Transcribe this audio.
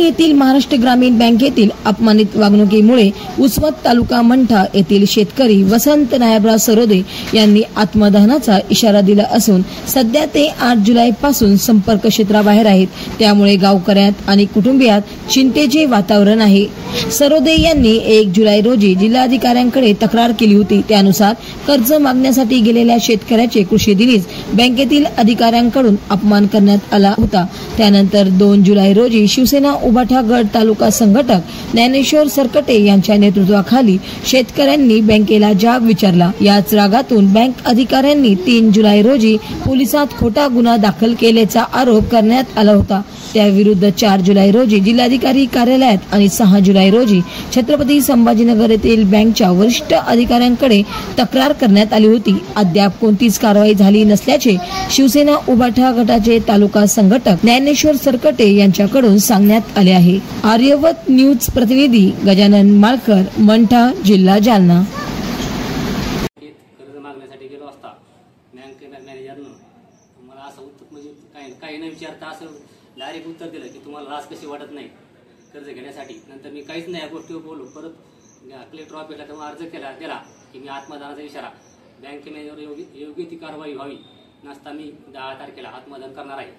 येथील महाराष्ट्र ग्रामीण बँकेतील अपमानित वागणुकीमुळे उसवत तालुका मंठा येथील शेतकरी वसंत नायबराव सरोदे यांनी आत्मदहनाचा इशारा दिला असून सध्या ते 8 जुलै पासून संपर्क क्षेत्राबाहेर आहेत। त्यामुळे गावकऱ्यात आणि कुटुंबियात चिंतेचे वातावरण आहे। सरोदे यांनी 1 जुलै रोजी जिल्हाधिकाऱ्यांकडे तक्रार केली होती। त्यानुसार कर्ज मागण्यासाठी गेलेल्या शेतकऱ्याचे कृषी दिनीज बँकेतील अधिकाऱ्यांकडून अपमान करण्यात आला होता। त्यानंतर 2 जुलै रोजी शिवसेना उभाटा गट तालुका संघटक ज्ञानेश्वर सरकटे यांच्या नेतृत्वाखाली शेतकऱ्यांनी बँकेला जाब विचारला। याच रागातून बँक अधिकाऱ्यांनी 3 जुलै रोजी पोलिसात खोटा गुन्हा दाखल केल्याचा आरोप करण्यात आला होता। त्याविरुद्ध 4 जुलै रोजी जिल्हाधिकारी कार्यालयात आणि 6 जुलै रोजी छत्रपती संभाजीनगर येथील बँकच्या वरिष्ठ अधिकाऱ्यांकडे तक्रार करण्यात आली होती। अद्याप कोणतीच कारवाई झाली नसल्याचे शिवसेना उभाटा गटाचे तालुका संघटक ज्ञानेश्वर सरकटे यांच्याकडून सांगण्यात आले आहे। आर्यवत न्यूज प्रतिनिधी गजानन माळकर, मंठा, जिल्हा जालना। कर्ज मागण्यासाठी गेलो असता बँक मॅनेजरनं मला असं उत्तर म्हणजे काही न विचारता असं डायरेक्ट उत्तर दिलं की तुम्हाला लाज कशी वाटत नाही कर्ज घेण्यासाठी। नंतर मी काहीच नाही या गोष्टीवर बोललो। परत कलेक्टर ऑफिसला तेव्हा अर्ज दिला की मी आत्मदानाचा इशारा बँक मॅनेजर योग्य ती कारवाई व्हावी नसता मी 10 तारखेला आत्मदान करणार आहे।